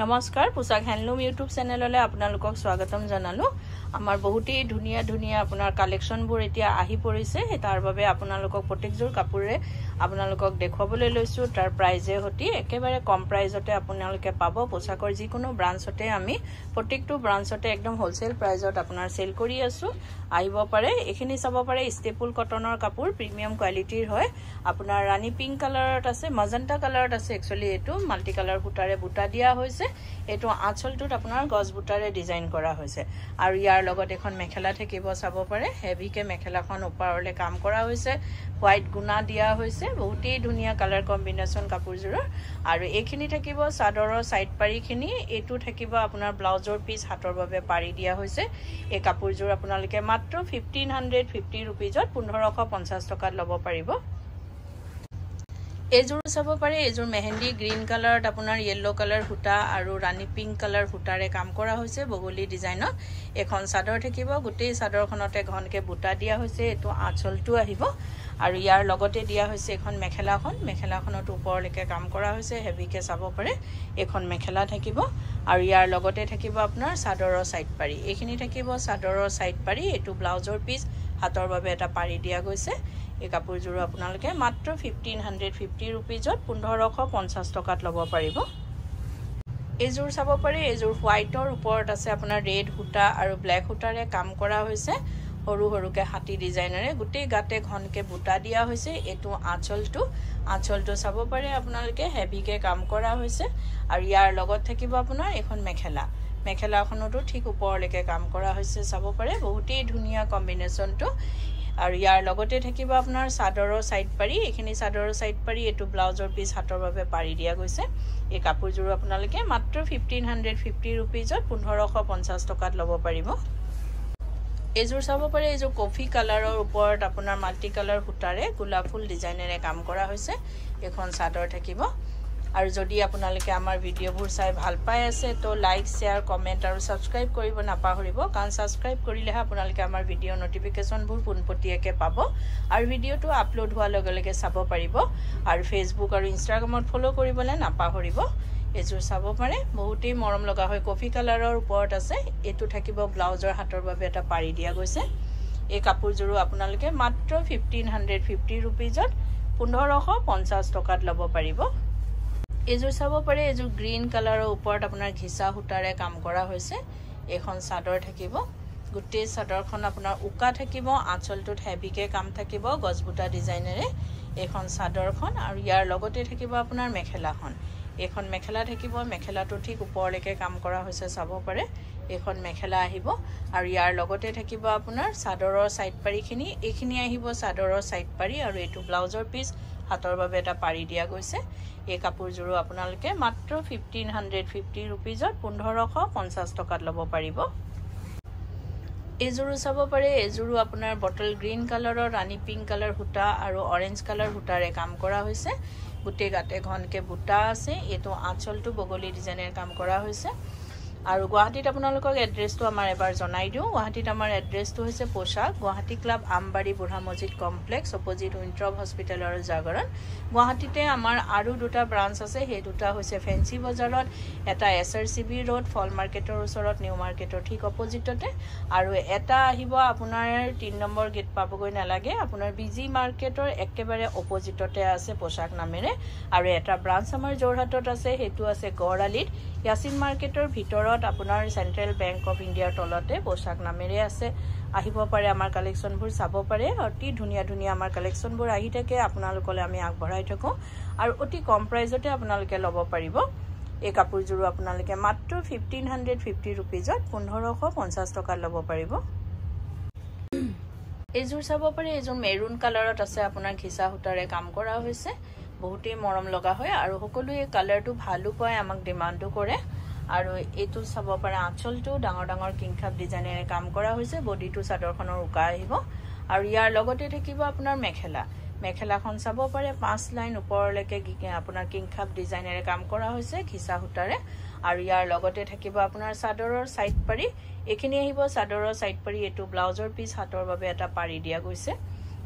নমস্কাৰ পোছাক handloom YouTube চেনেললৈ আপোনালোকক স্বাগতম জনালো আমাৰ বহুতেই ধুনিয়া ধুনিয়া আপোনাৰ কালেকশনবোৰ এতিয়া আহি পৰিছে তাৰ বাবে আপোনালোকক প্ৰত্যেকযোৰ কাপোৰে আপোনালোকক দেখুৱাবলৈ লৈছো তাৰ প্ৰাইজে হতি একেবাৰে কম প্ৰাইজতে আপোনালোকে পাব পোছাকৰ যিকোনো ব্ৰাঞ্চতে আমি প্ৰত্যেকটো ব্ৰাঞ্চতে একদম হোলসেল প্ৰাইজত আপোনাৰ সেল কৰি আছো আহিব পাৰে এখিনি চাব পাৰে ষ্টেপল কটনৰ কাপোৰ প্ৰিমিয়াম কোৱালিটিৰ হয় আপোনাৰ ৰানী পিংক কালাৰত আছে মজেন্টা কালাৰত আছে একচুয়ালি এটো মাল্টি কালাৰ বুটাৰে বুটা দিয়া হৈছে এটো আঁচলটোত আপোনাৰ গজ বুটাৰে ডিজাইন কৰা হৈছে আৰু ইয়াৰ লগত এখন মেখেলা থাকিব চাব পাৰে হেভিকে মেখেলাখন ওপৰলে কাম কৰা হৈছে হোৱাইট গুনা দিয়া হৈছে বহুতেই ধুনিয়া কালাৰ কম্বিনেশন কাপোৰজোৰৰ আৰু এইখিনি থাকিব চাদৰৰ সাইড পাৰিখিনি এটো থাকিব আপোনাৰ ব্লাউজৰ পিস হাতৰ বাবে পাৰি দিয়া হৈছে এই কাপোৰজোৰ আপোনালোকে মাত্ৰ 1550 रुपीजত 1550 টকাত ল'ব পাৰিব এজোৰ চাব পাৰে এজোৰ মেহেন্দি গ্ৰীন কালাৰত আপোনাৰ ইয়েলো কালাৰ হুটা আৰু ৰানী পিংক কালাৰ হুটাৰে কাম কৰা হৈছে বগলী ডিজাইনত এখন চাদৰ থাকিব গোটেই চাদৰখনতে ঘনকে বুটা দিয়া হৈছে এটো আঁচলটো আহিব আৰু ইয়াৰ লগতে দিয়া হৈছে এখন মেখেলাখনত ওপৰলৈকে কাম কৰা হৈছে হেভিকে চাব পাৰে এখন মেখেলা থাকিব আৰু ইয়াৰ লগতে থাকিব আপোনাৰ চাদৰৰ সাইড পাৰি এইখিনি থাকিব চাদৰৰ সাইড পাৰি এটো ব্লাউজৰ পিস হাতৰ বাবে এটা পাৰি দিয়া গৈছে এই কাপোৰজোৰ আপোনালোকে মাত্ৰ 1550 रुपीजত 1550 টকাত ল'ব পাৰিব এজোৰ চাব পাৰে এজোৰ হোৱাইটৰ ওপৰত আছে আপোনাৰ ৰেড হুটা আৰু ব্ল্যাক হুটাৰে কাম কৰা হৈছে হৰু হৰুকে হাতি ডিজাইনৰে গোটেই গাতে ঘনকে বুটা দিয়া হৈছে এটো আঁচলটো চাব পাৰে আপোনালোকে হেভিকে কাম কৰা হৈছে আৰু ইয়াৰ লগত থাকিব আপোনাৰ এখন মেখেলাখনটো ঠিক ওপৰলৈকে কাম কৰা হৈছে চাব পাৰে বহুতেই ধুনিয়া কম্বিনেশনটো আৰু ইয়াৰ লগতে থাকিব আপোনাৰ চাদৰৰ সাইড পাৰি এইখিনি চাদৰৰ সাইড পাৰি এটো ব্লাউজৰ পিস হাতৰ বাবে পাৰি দিয়া গৈছে এই কাপোৰজোৰ আপোনালোকে মাত্ৰ 1550 रुपीजত 1550 টকাত ল'ব পাৰিব এজোৰ চাব পাৰে এজোৰ কফি কালাৰৰ ওপৰত আপোনাৰ মাল্টি কালাৰ হুটাৰে গোলাপ ফুল ডিজাইনেৰে কাম কৰা হৈছে এখন চাদৰ থাকিব আৰু যদি আপোনালোকে আমাৰ ভিডিঅবোৰ চাই ভাল পাই আছে তো লাইক শেয়াৰ কমেন্ট আৰু সাবস্ক্ৰাইব কৰিব নাপাহৰিব কাৰণ সাবস্ক্ৰাইব কৰিলেহে আপোনালোকে আমাৰ ভিডিঅ নটিফিকেশনবোৰ পোনপটীয়াকৈ পাব আৰু ভিডিঅটো আপলোড হোৱাৰ লগে লগে চাব পাৰিব আৰু ফেসবুক আৰু ইনষ্টাগ্ৰামত ফলো কৰিবলৈ নাপাহৰিব এজোৰ চাব পাৰে বহুতেই মৰম লগা হয় কফি কালাৰৰ ওপৰত আছে এটো থাকিব ব্লাউজৰ হাতৰ বাবে এটা পাৰি দিয়া গৈছে এই কাপোৰজোৰ আপোনালোকে মাত্ৰ 1550 रुपीजত 1550 টকাত ল'ব পাৰিব এজোৰ চাব পাৰে এজোৰ গ্ৰীন কালাৰৰ ওপৰত আপোনাৰ ঘিসা হুটাৰে কাম কৰা হৈছে এখন চাদৰ থাকিব গোটেই চাদৰখন আপোনাৰ উকা থাকিব আঁচলটোত হেভিকে কাম থাকিব গজবুটা ডিজাইনেৰে এখন চাদৰখন আৰু ইয়াৰ লগতে থাকিব আপোনাৰ মেখেলাখন এখন মেখেলা থাকিব মেখেলাটো ঠিক ওপৰলৈকে কাম কৰা হৈছে চাব পাৰে এখন মেখেলা আহিব আৰু ইয়াৰ লগতে থাকিব আপোনাৰ চাদৰৰ সাইড পাৰিখিনি এইখিনি আহিব চাদৰৰ সাইড পাৰি আৰু এটো ব্লাউজৰ পিস হাতৰ বাবে এটা পাৰি দিয়া গৈছে এই কাপোৰজোৰ আপোনালোকে মাত্ৰ 1550 रुपीजত 1550 টকাত ল'ব পাৰিব এজোৰ চাব পাৰে এজোৰ আপোনাৰ বটল গ্ৰীন কালাৰৰ ৰানী পিংক কালাৰ হুটা আৰু অৰেঞ্জ কালাৰ হুটাৰে কাম কৰা হৈছে গোটেই গাতে ঘনকে বুটা আছে এটো আঁচলটো বগলী ডিজাইনৰ কাম কৰা হৈছে আৰু গুৱাহাটীত আপোনালোকক এড্ৰেছটো আমাৰ এবাৰ জনাই দিও গুৱাহাটীত আমাৰ এড্ৰেছটো হৈছে পোছাক গুৱাহাটী ক্লাব আমবাৰী বুঢ়া মছজিদ কমপ্লেক্স অপোজিট উইন্ট্ৰপ হস্পিটেলৰ জাগৰণ গুৱাহাটীতে আমাৰ আৰু দুটা ব্ৰাঞ্চ আছে হে দুটা হৈছে ফেন্সি বজাৰত এটা এছআৰসিবি ৰোড ফল মাৰ্কেটৰ ওচৰত নিউ মাৰ্কেটৰ ঠিক অপোজিটতে আৰু এটা আহিব আপোনাৰ 3 নম্বৰ গেট পাবগৈ নালাগে আপোনাৰ বিজি মাৰ্কেটৰ একেবাৰে অপোজিটতে আছে পোছাক নামেৰে আৰু এটা ব্ৰাঞ্চ আমাৰ জোৰহাটত আছে হেতু আছে গড়ালিত ইয়াসিন মাৰ্কেটৰ ভিতৰত আপোনাৰ সেন্ট্ৰেল বেংক অফ ইণ্ডিয়াৰ তলতে পোছাক নামেৰে আছে আহিব পাৰে আমাৰ কালেকশনবোৰ চাব পাৰে অতি ধুনিয়া ধুনিয়া আমাৰ কালেকশনবোৰ আহি থাকে আপোনালোকলৈ আমি আগবঢ়াই থাকো আৰু অতি কম প্ৰাইজতে আপোনালোকে ল'ব পাৰিব এই কাপোৰজোৰ আপোনালোকে মাত্ৰ 1550 रुपीजত 1550 টকাত ল'ব পাৰিব এজোৰ চাব পাৰে এজোৰ মেৰুন কালাৰত আছে আপোনাৰ ঘিসা হুটাৰে কাম কৰা হৈছে বহুতেই মৰম লগা হয় আৰু সকলোৱে কালাৰটো ভালো পায় আমাক ডিমান্ডো কৰে আৰু এটো চাব পাৰে আঁচলটো ডাঙৰ কিংখাপ ডিজাইনেৰে কাম কৰা হৈছে বডিটো চাদৰখনৰ উকা আহিব আৰু ইয়াৰ লগতে থাকিব আপোনাৰ মেখেলাখন চাব পাৰে 5 লাইন ওপৰলৈকে আপোনাৰ কিংখাপ ডিজাইনেৰে কাম কৰা হৈছে ঘিসা হুটাৰে আৰু ইয়াৰ লগতে থাকিব আপোনাৰ চাদৰৰ সাইড পাৰি এইখিনি আহিব চাদৰৰ সাইড পাৰি এটো ব্লাউজৰ পিস হাতৰ বাবে এটা পাৰি দিয়া গৈছে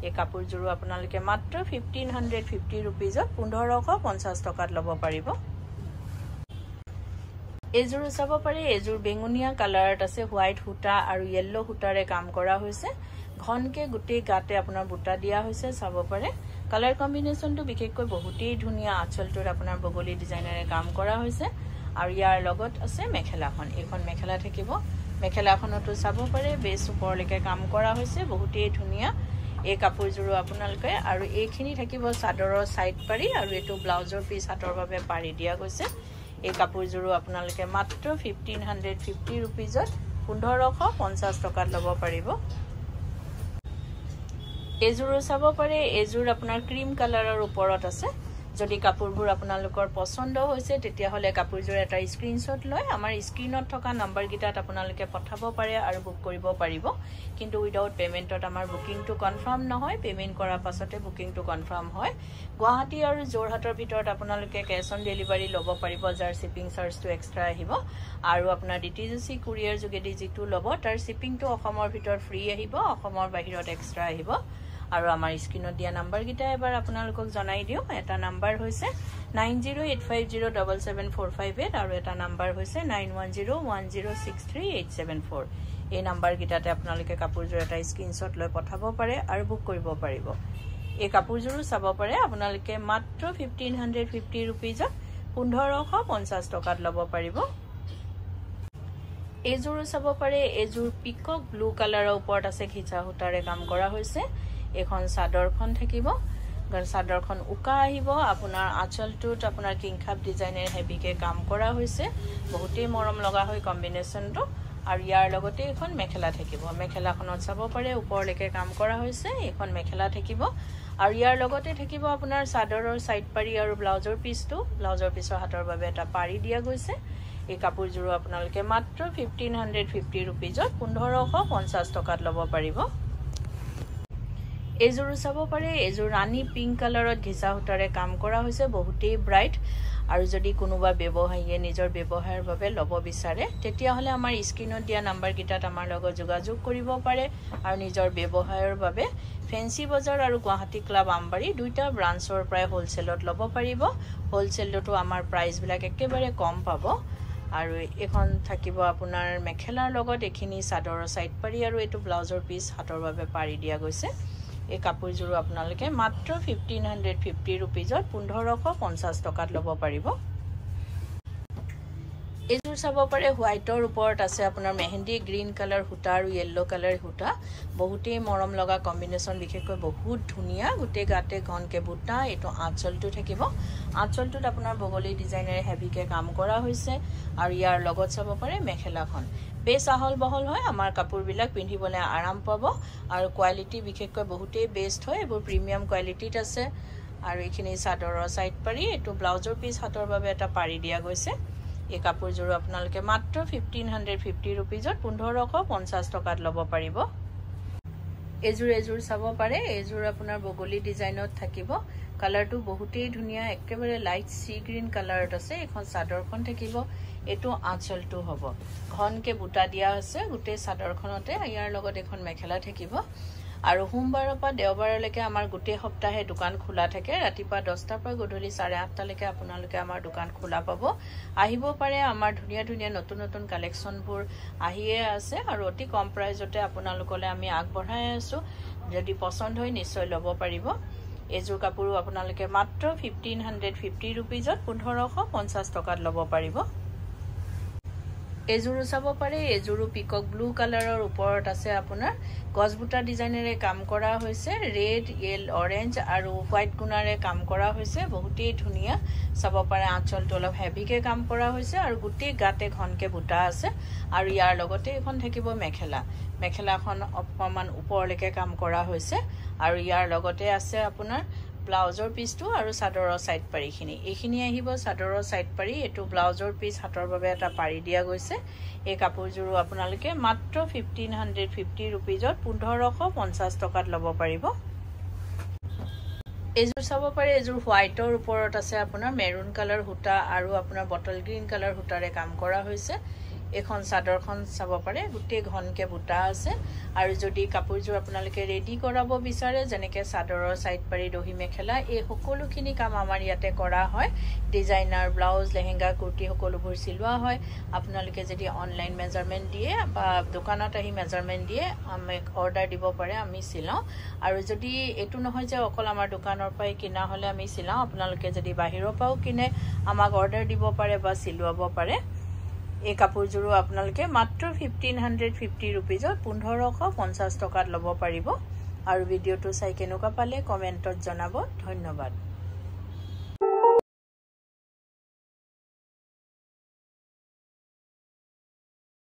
এই কাপোৰজোৰ আপোনালোকে মাত্ৰ 1550 रुपीजত 1550 টকাত ল'ব পাৰিব এইযোৰ চাব পাৰে এইযোৰ বেঙুনীয়া কালাৰত আছে হোৱাইট সূতা আৰু ইয়েলো সূতাৰে কাম কৰা হৈছে ঘনকে গুটেই গাতে আপোনাৰ বুটা দিয়া হৈছে চাব পাৰে কালাৰ কম্বিনেশনটো বিশেষকৈ বহুতেই ধুনীয়া আঁচলটোত আপোনাৰ বগলী ডিজাইনাৰে কাম কৰা হৈছে আৰু ইয়াৰ লগত আছে মেখেলাখন এখন মেখেলা থাকিব মেখেলাখনটো চাব পাৰে বেছ ওপৰলৈকে কাম কৰা হৈছে বহুতেই ধুনীয়া এই কাপোৰযোৰো আপোনালোকে আৰু এইখিনি থাকিব চাদৰৰ সাইড পাৰি আৰু এটো ব্লাউজৰ পিছ হাতৰ বাবে পাৰি দিয়া গৈছে এই কাপোৰযোৰো আপোনালোকে মাত্ৰ 1550 रुपीजত 1550 টকাত ল'ব পাৰিব এযোৰ চাব পাৰে এযোৰ আপোনাৰ ক্ৰীম কালাৰৰ ওপৰত আছে যদি কাপোৰবোৰ আপোনালোকৰ পছন্দ হৈছে তেতিয়া হলে কাপোৰযোৰ এটা স্ক্ৰিনশ্বট লৈ আমাৰ স্ক্ৰিনত থকা নম্বৰ গিটাত আপোনালোকে পঠাব পাৰে আৰু বুক কৰিব পাৰিব কিন্তু উইদাউট পেমেন্টত আমাৰ বুকিংটো কনফাৰ্ম নহয় পেমেন্ট কৰাৰ পাছতে বুকিংটো কনফাৰ্ম হয় গুৱাহাটী আৰু জোৰহাটৰ ভিতৰত আপোনালোকে ক্যাশ অন ডেলিভাৰী ল'ব পাৰিব যাৰ শিপিং চাৰ্জটো এক্সট্ৰা আহিব আৰু আপোনাৰ ডিটিজিসি কুৰিয়াৰ যোগেদি যিটো ল'ব তাৰ শিপিংটো অসমৰ ভিতৰত ফ্ৰী আহিব অসমৰ বাহিৰত এক্সট্ৰা আহিব আৰু আমাৰ স্ক্ৰিনত দিয়া নম্বৰ গিটা এবাৰ আপোনালোকক জনাই দিও এটা নম্বৰ হৈছে 9085077458 আৰু এটা নম্বৰ হৈছে 9101063874 এই নম্বৰ গিটাতে আপোনালোকে কাপোৰযোৰ এটা স্ক্ৰিনশ্বট লৈ পঠাব পাৰে আৰু বুক কৰিব পাৰিব এই কাপোৰযোৰো চাব পাৰে আপোনালোকে মাত্ৰ 1550 रुपीजত 1550 টকাত ল'ব পাৰিব এযোৰ চাব পাৰে এযোৰ পিকক ব্লু কালাৰৰ ওপৰত আছে খিচা সূতাৰে কাম কৰা হৈছে এখন চাদৰখন থাকিব চাদৰখন উকা আহিব আপোনাৰ আঁচলটোত আপোনাৰ কিংখাপ ডিজাইনৰ হেভিকে কাম কৰা হৈছে বহুতেই মৰম লগা হয় কম্বিনেশনটো আৰু ইয়াৰ লগতে এখন মেখেলা থাকিব মেখেলাখনত চাব পাৰে ওপৰলৈকে কাম কৰা হৈছে এখন মেখেলা থাকিব আৰু ইয়াৰ লগতে থাকিব আপোনাৰ চাদৰৰ সাইড পাৰি আৰু ব্লাউজৰ পিছৰ হাতৰ বাবে এটা পাৰি দিয়া গৈছে এই কাপোৰযোৰ আপোনালোকে মাত্ৰ 1550 रुपीजত 1550 টকাত ল'ব পাৰিব এযোৰ চাব পাৰে এযোৰ ৰানী পিংক কালাৰত ঘিচা সূতাৰে কাম কৰা হৈছে বহুতেই ব্ৰাইট আৰু যদি কোনোবা ব্যৱহাৰীয়ে নিজৰ ব্যৱহাৰৰ বাবে ল'ব বিচাৰে তেতিয়া হলে আমাৰ স্ক্ৰিনত দিয়া নম্বৰ গিটাত আমাৰ লগত যোগাযোগ কৰিব পাৰে আৰু নিজৰ ব্যৱহাৰৰ বাবে ফেন্সি বজাৰ আৰু গুৱাহাটী ক্লাব আমবাৰী দুইটা ব্ৰাঞ্চৰ প্ৰায় হোলসেলত ল'ব পাৰিব হোলসেলটো আমাৰ প্ৰাইস বিলাক একেবাৰে কম পাব আৰু এখন থাকিব আপোনাৰ মেখেলাৰ লগত এখিনি চাদৰৰ সাইড পাৰি আৰু এটো ব্লাউজৰ পিছ হাতৰ বাবে পাৰি দিয়া গৈছে এই কাপোৰযোৰ আপোনালোকে মাত্ৰ 1550 रुपीजত 1550 টকাত ল'ব পাৰিব এযোৰ চাব পাৰে হোৱাইটৰ ওপৰত আছে আপোনাৰ মেহেন্দি গ্ৰীন কালাৰ সূতা আৰু ইয়েলো কালাৰ সূতা বহুতেই মৰম লগা কম্বিনেশন বিশেষকৈ বহুত ধুনীয়া গুটে গাতে ঘনকে বুটা এটো আঁচলটো থাকিব আঁচলটোত আপোনাৰ বগলী ডিজাইনাৰে হেভিকে কাম কৰা হৈছে আৰু ইয়াৰ লগত চাব পাৰে মেখেলাখন বেছ আহল বহল হয় আমাৰ কাপোৰবিলাক পিন্ধিবলৈ আৰাম পাব আৰু কোৱালিটি বিশেষকৈ বহুতেই বেষ্ট হয় এবোৰ প্ৰিমিয়াম কোৱালিটিত আছে আৰু এইখিনি চাদৰৰ সাইড পাৰি এটো ব্লাউজৰ পিছ হাতৰ বাবে এটা পাৰি দিয়া গৈছে এই কাপোৰযোৰ আপোনালোকে মাত্ৰ 1550 रुपीजত 1550 টকাত ল'ব পাৰিব এযোৰ চাব পাৰে এযোৰ আপোনাৰ বগলী ডিজাইনত থাকিব কালাৰটো বহুতেই ধুনীয়া একেবাৰে লাইট সি গ্ৰীন কালাৰত আছে এখন চাদৰখন থাকিব এটো আঁচলটো হ'ব ঘনকে বুটা দিয়া আছে গুটে চাদৰখনতে ইয়াৰ লগত এখন মেখেলা থাকিব আৰু সোমবাৰৰ পৰা দেওবাৰলৈকে আমাৰ গুটে সপ্তাহে দোকান খোলা থাকে ৰাতিপুৱা 10টা পৰা গধূলি 8:30 লৈকে আপোনালোকে আমাৰ দোকান খোলা পাব আহিব পাৰে আমাৰ ধুনীয়া নতুন কালেকশনবোৰ আহিয়ে আছে আৰু অতি কম প্ৰাইজতে আপোনালোকলৈ আমি আগবঢ়াই আছো যদি পছন্দ হয় নিশ্চয় ল'ব পাৰিব এযোৰ কাপোৰো আপোনালোকে মাত্ৰ 1550 रुपीजত 1550 টকাত ল'ব পাৰিব এযোৰ চাব পাৰে এযোৰ পিকক ব্লু কালাৰৰ ওপৰত আছে আপোনাৰ গছবুটা ডিজাইনেৰে কাম কৰা হৈছে ৰেড য়েল অৰেঞ্জ আৰু হোৱাইট গুণাৰে কাম কৰা হৈছে বহুতেই ধুনীয়া চাব পাৰে আঁচলটো অলপ হেভিকে কাম কৰা হৈছে আৰু গুটি গাতে ঘনকে বুটা আছে আৰু ইয়াৰ লগতে এখন থাকিব মেখেলাখন অপমান ওপৰলৈকে কাম কৰা হৈছে আৰু ইয়াৰ লগতে আছে আপোনাৰ ব্লাউজৰ পিছটো আৰু চাদৰৰ সাইড পাৰিখিনি এইখিনি আহিব চাদৰৰ সাইড পাৰি এটো ব্লাউজৰ পিছ হাতৰ বাবে এটা পাৰি দিয়া গৈছে এই কাপোৰযোৰো আপোনালোকে মাত্ৰ 1550 रुपीजত 1550 টকাত ল'ব পাৰিব এযোৰ চাব পাৰে এযোৰ হোৱাইটৰ ওপৰত আছে আপোনাৰ মেৰুন কালাৰ সূতা আৰু আপোনাৰ বটল গ্ৰীন কালাৰ সূতাৰে কাম কৰা হৈছে এখন চাদৰখন চাব পাৰে গোটেই ঘনকে বুটা আছে আৰু যদি কাপোৰযোৰ আপোনালোকে ৰেডি কৰাব বিচাৰে যেনেকৈ চাদৰৰ সাইড পাৰি দহি মেখেলা এই সকলোখিনি কাম আমাৰ ইয়াতে কৰা হয় ডিজাইনাৰ ব্লাউজ লেহেঙ্গা কুৰ্তি সকলোবোৰ চিলোৱা হয় আপোনালোকে যদি অনলাইন মেজাৰমেন্ট দিয়ে বা দোকানত আহি মেজাৰমেন্ট দিয়ে আমি অৰ্ডাৰ দিব পাৰে আমি চিলাও আৰু যদি এটো নহয় যে অকল আমাৰ দোকানৰ পৰাই কিনা হলে আমি চিলাও আপোনালোকে যদি বাহিৰৰ পৰাও কিনে আমাক অৰ্ডাৰ দিব পাৰে বা চিলোৱাব পাৰে এই কাপোৰযোৰো আপোনালোকে মাত্ৰ 1550 रुपीजত 1550 টকাত ল'ব পাৰিব আৰু ভিডিওটো চাই কেনেকুৱা পালে কমেন্টত জনাব ধন্যবাদ